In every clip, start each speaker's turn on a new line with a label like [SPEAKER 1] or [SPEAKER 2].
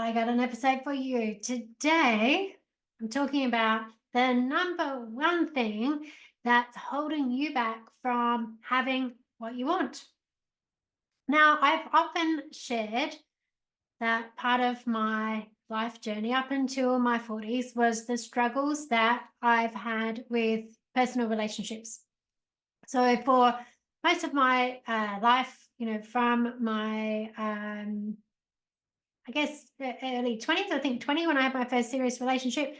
[SPEAKER 1] I got an episode for you. Today, I'm talking about the number one thing that's holding you back from having what you want. Now, I've often shared that part of my life journey up until my 40s was the struggles that I've had with personal relationships. So, for most of my life, from my I guess early 20s, I think 20 when I had my first serious relationship.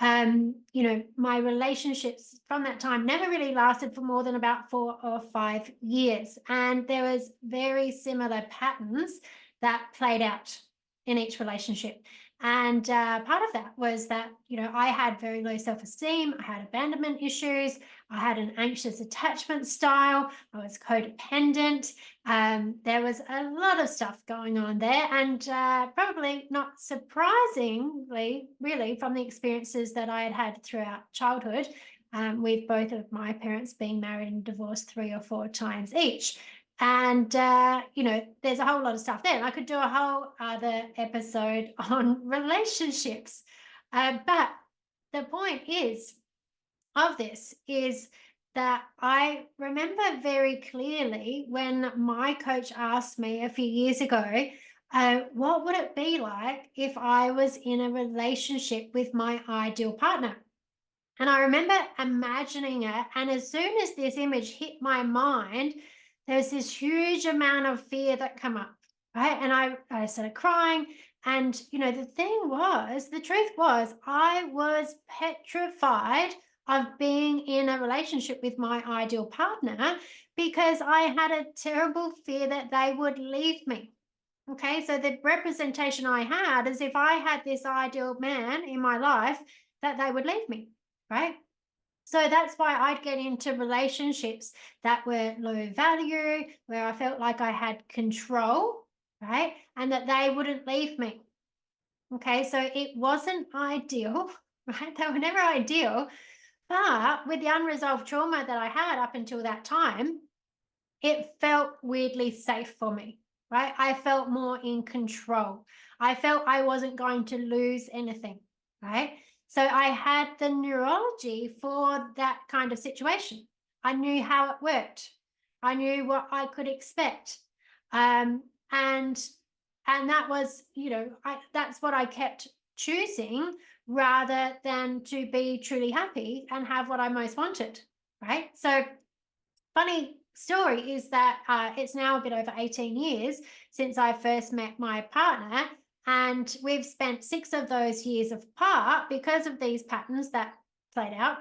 [SPEAKER 1] My relationships from that time never really lasted for more than about 4 or 5 years. And there was very similar patterns that played out in each relationship. And part of that was that, I had very low self-esteem. I had abandonment issues. I had an anxious attachment style. I was codependent. There was a lot of stuff going on there, and probably not surprisingly, really, from the experiences that I had had throughout childhood, with both of my parents being married and divorced 3 or 4 times each. And, there's a whole lot of stuff there. And I could do a whole other episode on relationships. But the point of this is that I remember very clearly when my coach asked me a few years ago, what would it be like if I was in a relationship with my ideal partner? And I remember imagining it. And as soon as this image hit my mind, there's this huge amount of fear that come up, right? And I started crying. And, the truth was, I was petrified of being in a relationship with my ideal partner because I had a terrible fear that they would leave me. Okay, so the representation I had is if I had this ideal man in my life, that they would leave me, right? So that's why I'd get into relationships that were low value, where I felt like I had control, right? And that they wouldn't leave me. Okay, so it wasn't ideal, right? They were never ideal. But with the unresolved trauma that I had up until that time, it felt weirdly safe for me, right? I felt more in control. I felt I wasn't going to lose anything, right? So I had the neurology for that kind of situation. I knew how it worked. I knew what I could expect. And that was, that's what I kept choosing rather than to be truly happy and have what I most wanted, right? So funny story is that it's now a bit over 18 years since I first met my partner, and we've spent 6 of those years apart because of these patterns that played out.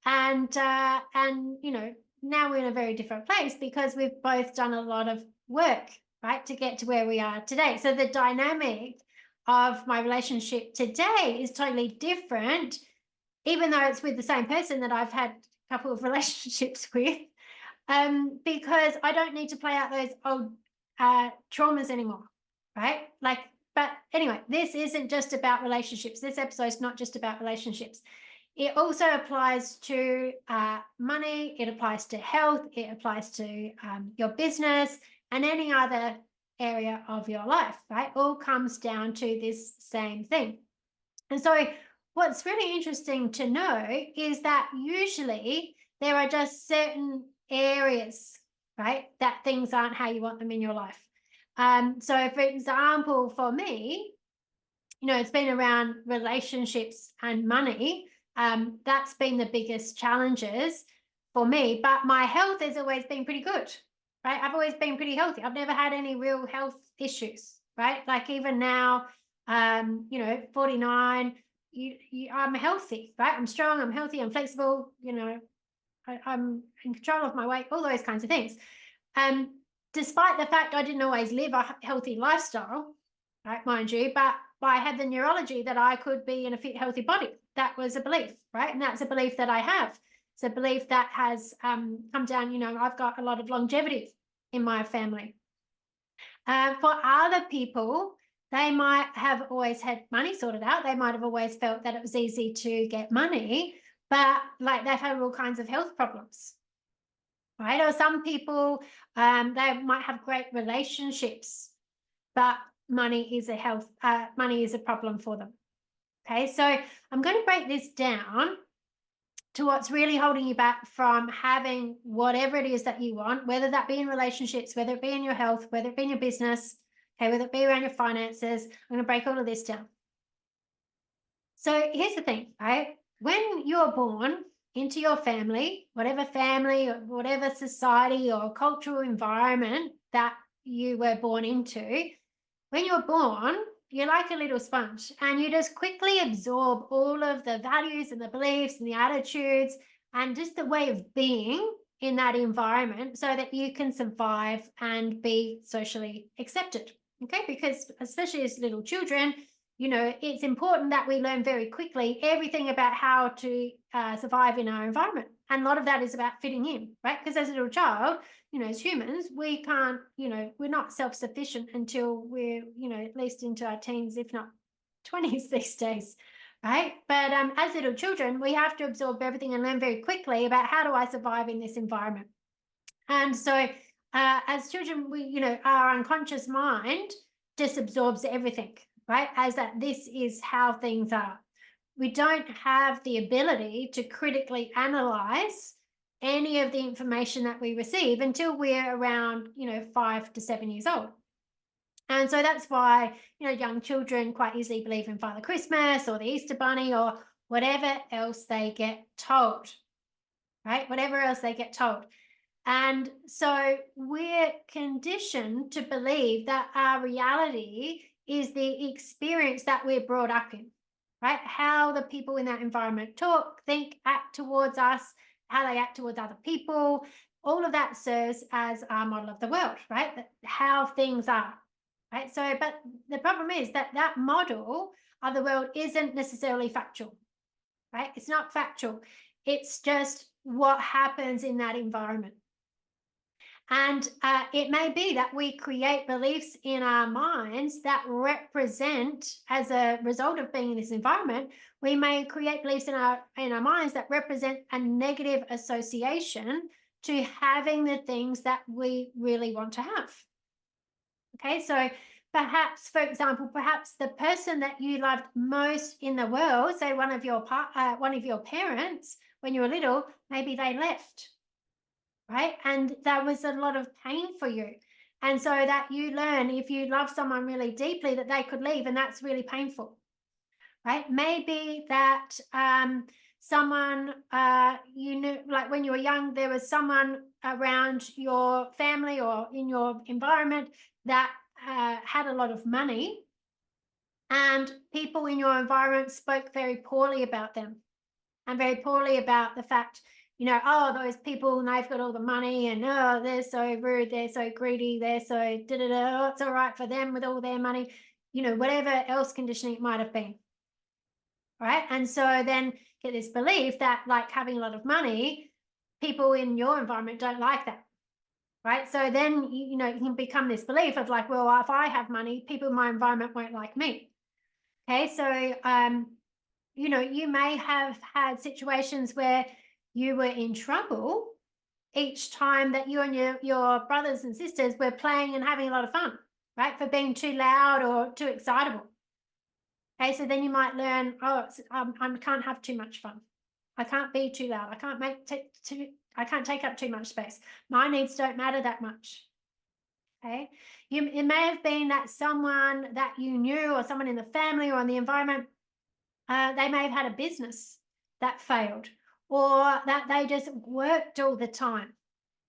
[SPEAKER 1] And now we're in a very different place because we've both done a lot of work, right, to get to where we are today. So the dynamic of my relationship today is totally different, even though it's with the same person that I've had a couple of relationships with, because I don't need to play out those old traumas anymore, right? But anyway, this isn't just about relationships. This episode is not just about relationships. It also applies to money. It applies to health. It applies to your business and any other area of your life, right? All comes down to this same thing. And so what's really interesting to know is that usually there are just certain areas, right, that things aren't how you want them in your life. So for example, for me, it's been around relationships and money. That's been the biggest challenges for me, but my health has always been pretty good, right? I've always been pretty healthy. I've never had any real health issues, right? Like even now, 49, I'm healthy, right? I'm strong, I'm healthy, I'm flexible, I'm in control of my weight, all those kinds of things. Despite the fact I didn't always live a healthy lifestyle, right, mind you, but I had the neurology that I could be in a fit, healthy body. That was a belief, right? And that's a belief that I have. It's a belief that has come down, I've got a lot of longevity in my family. For other people, they might have always had money sorted out. They might have always felt that it was easy to get money, but like they've had all kinds of health problems, right? Or some people, they might have great relationships, but money is a problem for them. Okay, so I'm going to break this down to what's really holding you back from having whatever it is that you want, whether that be in relationships, whether it be in your health, whether it be in your business, okay, whether it be around your finances. I'm going to break all of this down. So here's the thing, right? When you're born into your family or whatever society or cultural environment that you were born into, when you're born, you're like a little sponge and you just quickly absorb all of the values and the beliefs and the attitudes and just the way of being in that environment so that you can survive and be socially accepted. Okay, because especially as little children, it's important that we learn very quickly everything about how to survive in our environment. And a lot of that is about fitting in, right? Because as a little child, as humans, we can't, we're not self-sufficient until we're, at least into our teens, if not 20s these days, right? But as little children, we have to absorb everything and learn very quickly about how do I survive in this environment. And so as children, our unconscious mind just absorbs everything, right? As that this is how things are. We don't have the ability to critically analyze any of the information that we receive until we're around, 5 to 7 years old. And so that's why, young children quite easily believe in Father Christmas or the Easter Bunny or whatever else they get told, right? Whatever else they get told. And so we're conditioned to believe that our reality is the experience that we're brought up in, right? How the people in that environment talk, think, act towards us, how they act towards other people, all of that serves as our model of the world, right? How things are, right? So, but the problem is that that model of the world isn't necessarily factual, right? It's not factual. It's just what happens in that environment. And it may be that we create beliefs in our minds that represent, as a result of being in this environment, we may create beliefs in our minds that represent a negative association to having the things that we really want to have. Okay, so perhaps, for example, perhaps the person that you loved most in the world, say one of your parents when you were little, maybe they left, right? And that was a lot of pain for you. And so that you learn, if you love someone really deeply, that they could leave, and that's really painful, right? Maybe that someone you knew, like when you were young, there was someone around your family or in your environment that had a lot of money, and people in your environment spoke very poorly about them and very poorly about the fact, oh, those people, and they've got all the money, and oh, they're so rude, they're so greedy, they're so oh, it's all right for them with all their money, whatever else conditioning it might have been. Right. And so then get this belief that, like, having a lot of money, people in your environment don't like that. Right. So then, you can become this belief of like, well, if I have money, people in my environment won't like me. Okay. So, you may have had situations where you were in trouble each time that you and your brothers and sisters were playing and having a lot of fun, right? For being too loud or too excitable. Okay, so then you might learn, oh, I can't have too much fun. I can't be too loud. I can't I can't take up too much space. My needs don't matter that much. Okay, it may have been that someone that you knew or someone in the family or in the environment, they may have had a business that failed, or that they just worked all the time,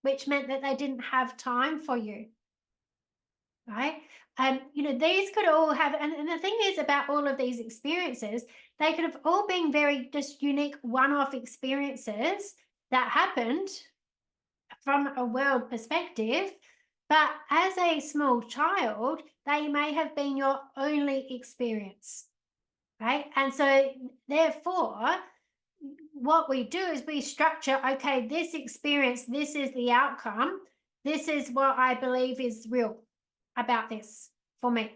[SPEAKER 1] which meant that they didn't have time for you, right? These could all have, and the thing is about all of these experiences, they could have all been very just unique one-off experiences that happened from a world perspective, but as a small child, they may have been your only experience, right? And so therefore, what we do is we structure, okay, this experience, this is the outcome, this is what I believe is real about this for me.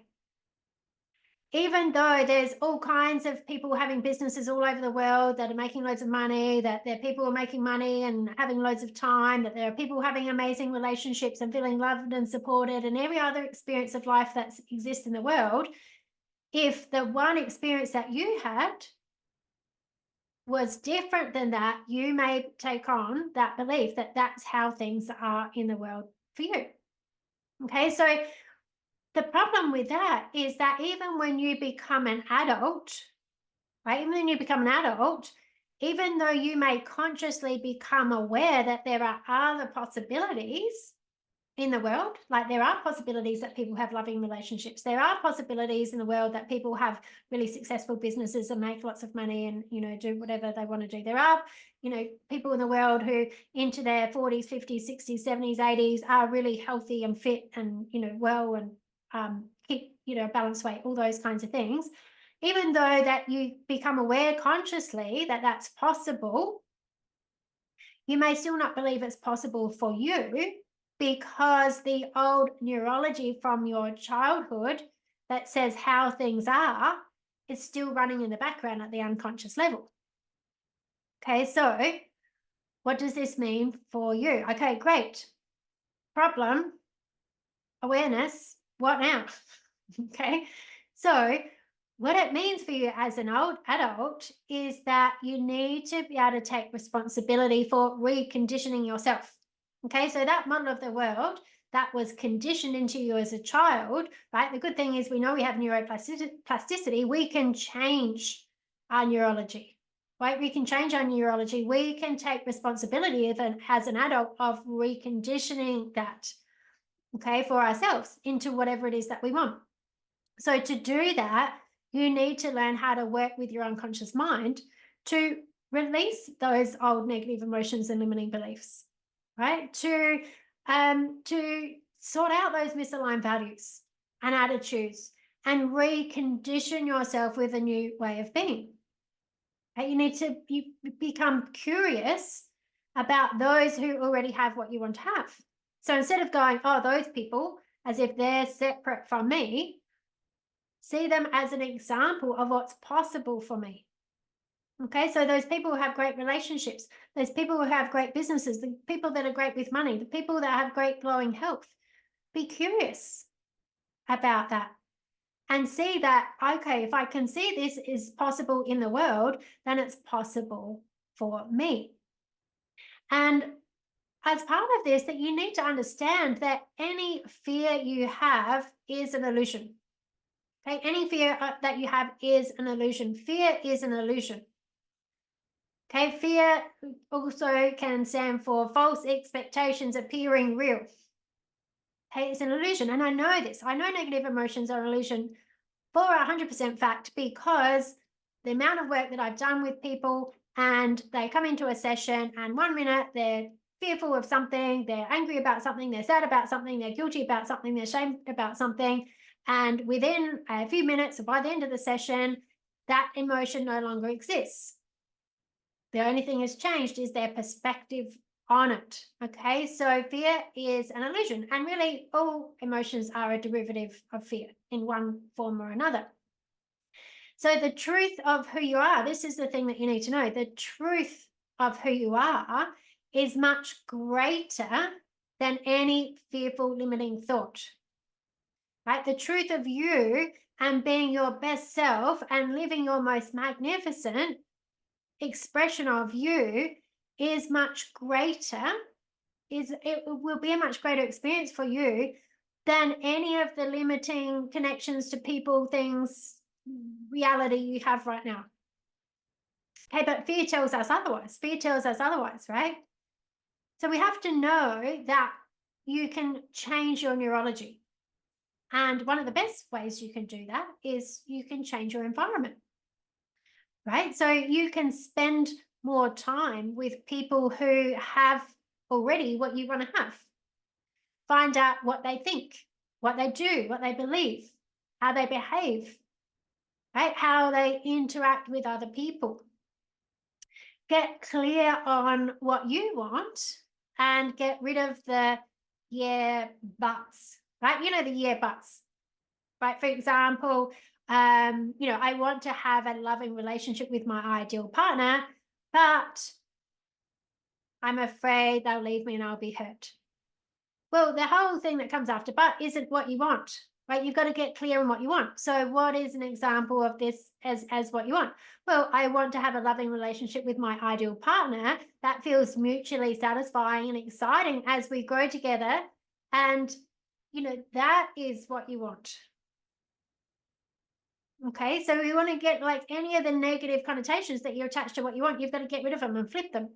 [SPEAKER 1] even though there's all kinds of people having businesses all over the world that are making loads of money, that there are people who are making money and having loads of time, that there are people having amazing relationships and feeling loved and supported, and every other experience of life that exists in the world, if the one experience that you had was different than that, you may take on that belief that that's how things are in the world for you. Okay, so the problem with that is that even when you become an adult, right, even when you become an adult, even though you may consciously become aware that there are other possibilities in the world, like there are possibilities that people have loving relationships, there are possibilities in the world that people have really successful businesses and make lots of money and, you know, do whatever they want to do. There are, you know, people in the world who into their 40s, 50s, 60s, 70s, 80s are really healthy and fit and, you know, well, and keep, you know, balanced weight, all those kinds of things. Even though that you become aware consciously that that's possible, you may still not believe it's possible for you, because the old neurology from your childhood that says how things are is still running in the background at the unconscious level. Okay, so what does this mean for you? Okay, great. Problem, awareness, what now? Okay, so what it means for you as an old adult is that you need to be able to take responsibility for reconditioning yourself. Okay, so that model of the world that was conditioned into you as a child, right? The good thing is we know we have neuroplasticity. We can change our neurology, right? We can change our neurology. We can take responsibility as an adult of reconditioning that, okay, for ourselves into whatever it is that we want. So to do that, you need to learn how to work with your unconscious mind to release those old negative emotions and limiting beliefs, right? To sort out those misaligned values and attitudes and recondition yourself with a new way of being. Okay? You become curious about those who already have what you want to have. So instead of going, oh, those people, as if they're separate from me, see them as an example of what's possible for me. Okay, so those people who have great relationships, those people who have great businesses, the people that are great with money, the people that have great glowing health, be curious about that and see that, okay, if I can see this is possible in the world, then it's possible for me. And as part of this, that you need to understand that any fear you have is an illusion. Okay, any fear that you have is an illusion. Fear is an illusion. Okay, fear also can stand for false expectations appearing real. Okay, it's an illusion. And I know this. I know negative emotions are an illusion for 100% fact, because the amount of work that I've done with people, and they come into a session and 1 minute they're fearful of something, they're angry about something, they're sad about something, they're guilty about something, they're ashamed about something. And within a few minutes, or by the end of the session, that emotion no longer exists. The only thing that's changed is their perspective on it. Okay, so fear is an illusion, and really all emotions are a derivative of fear in one form or another. So the truth of who you are, this is the thing that you need to know. The truth of who you are is much greater than any fearful limiting thought. Right? The truth of you and being your best self and living your most magnificent expression of you is much greater, it will be a much greater experience for you than any of the limiting connections to people, things, reality you have right now. Okay, but fear tells us otherwise. Fear tells us otherwise, right? So we have to know that you can change your neurology. And one of the best ways you can do that is you can change your environment, right? So you can spend more time with people who have already what you want to have. Find out what they think, what they do, what they believe, how they behave, right? How they interact with other people. Get clear on what you want and get rid of the yeah buts, right? You know, the yeah buts, right? For example, I want to have a loving relationship with my ideal partner, but I'm afraid they'll leave me and I'll be hurt. Well, the whole thing that comes after but isn't what you want, right? You've got to get clear on what you want. So what is an example of this as what you want? Well, I want to have a loving relationship with my ideal partner that feels mutually satisfying and exciting as we grow together. And, that is what you want. Okay, so we want to get like any of the negative connotations that you attach to what you want, you've got to get rid of them and flip them.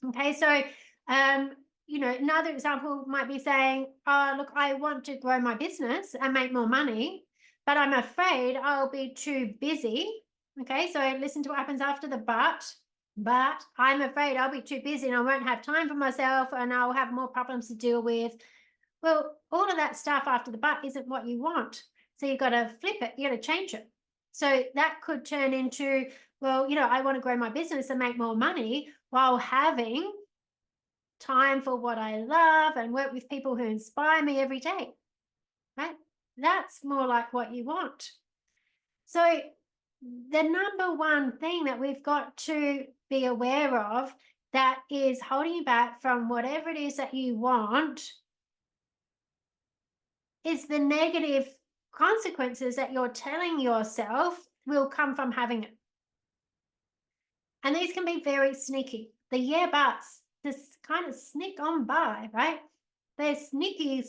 [SPEAKER 1] Okay, so another example might be saying, oh, look, I want to grow my business and make more money, but I'm afraid I'll be too busy. Okay, so listen to what happens after the but I'm afraid I'll be too busy and I won't have time for myself and I'll have more problems to deal with. Well, all of that stuff after the but isn't what you want. So you've got to flip it, you got to change it. So that could turn into, well, I want to grow my business and make more money while having time for what I love and work with people who inspire me every day, right? That's more like what you want. So the number one thing that we've got to be aware of that is holding you back from whatever it is that you want is the negative consequences that you're telling yourself will come from having it. And these can be very sneaky. The yeah buts just kind of sneak on by, right? They're sneaky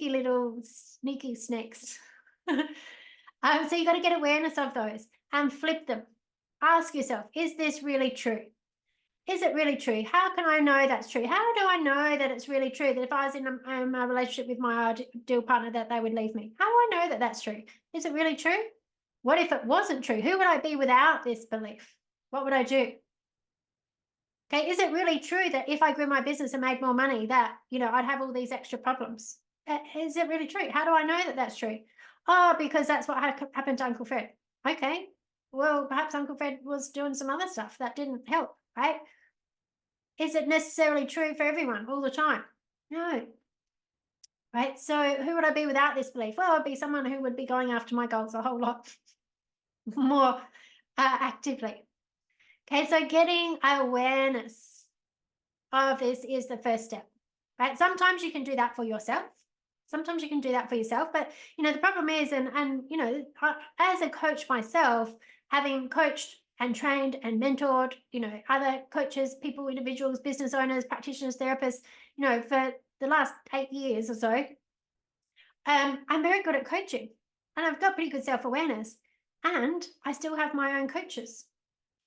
[SPEAKER 1] little sneaky snakes. So you got to get awareness of those and flip them. Ask yourself, is this really true? Is it really true? How can I know that's true? How do I know that it's really true that if I was in a relationship with my ideal partner that they would leave me? How do I know that that's true? Is it really true? What if it wasn't true? Who would I be without this belief? What would I do? Okay, is it really true that if I grew my business and made more money that, I'd have all these extra problems? Is it really true? How do I know that that's true? Oh, because that's what happened to Uncle Fred. Okay, well, perhaps Uncle Fred was doing some other stuff that didn't help, right? Is it necessarily true for everyone all the time? No. Right, so who would I be without this belief? Well, I'd be someone who would be going after my goals a whole lot more actively. Okay, so getting awareness of this is the first step, right? Sometimes you can do that for yourself. Sometimes you can do that for yourself, but the problem is, as a coach myself, having coached and trained and mentored, other coaches, people, individuals, business owners, practitioners, therapists, for the last 8 years or so, I'm very good at coaching, and I've got pretty good self-awareness, and I still have my own coaches.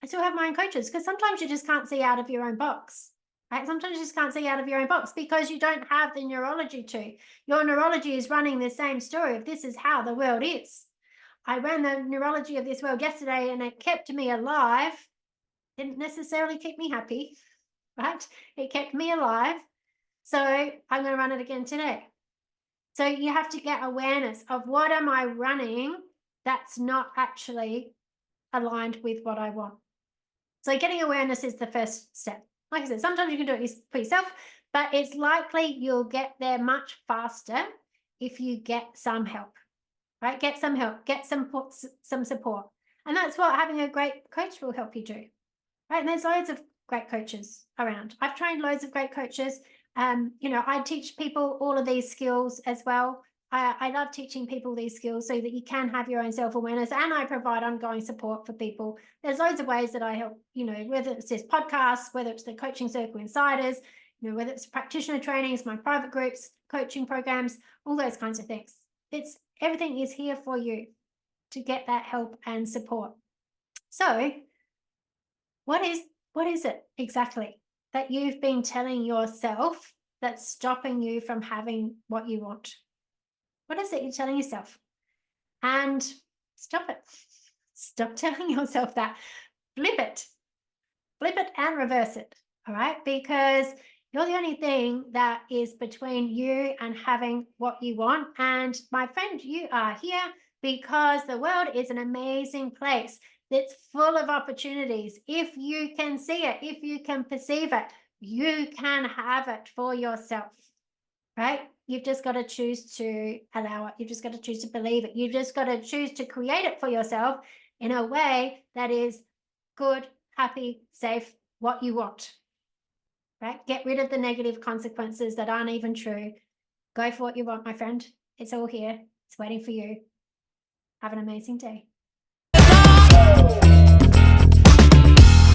[SPEAKER 1] I still have my own coaches because sometimes you just can't see out of your own box, right? Sometimes you just can't see out of your own box because you don't have the neurology to. Your neurology is running the same story of this is how the world is. I ran the neurology of this world yesterday and it kept me alive. Didn't necessarily keep me happy, right? It kept me alive. So I'm going to run it again today. So you have to get awareness of what am I running that's not actually aligned with what I want. So getting awareness is the first step. Like I said, sometimes you can do it for yourself, but it's likely you'll get there much faster if you get some help, right? Get some help, get some support. And that's what having a great coach will help you do, right? And there's loads of great coaches around. I've trained loads of great coaches. I teach people all of these skills as well. I love teaching people these skills so that you can have your own self-awareness, and I provide ongoing support for people. There's loads of ways that I help, whether it's this podcast, whether it's the Coaching Circle Insiders, whether it's practitioner trainings, my private groups, coaching programs, all those kinds of things. Everything is here for you to get that help and support. So what is it exactly that you've been telling yourself that's stopping you from having what you want? What is it you're telling yourself? And stop it. Stop telling yourself that. Flip it. Flip it and reverse it. All right? Because you're the only thing that is between you and having what you want. And my friend, you are here because the world is an amazing place. It's full of opportunities. If you can see it, if you can perceive it, you can have it for yourself, right? You've just got to choose to allow it. You've just got to choose to believe it. You've just got to choose to create it for yourself in a way that is good, happy, safe, what you want, right? Get rid of the negative consequences that aren't even true. Go for what you want, my friend. It's all here. It's waiting for you. Have an amazing day.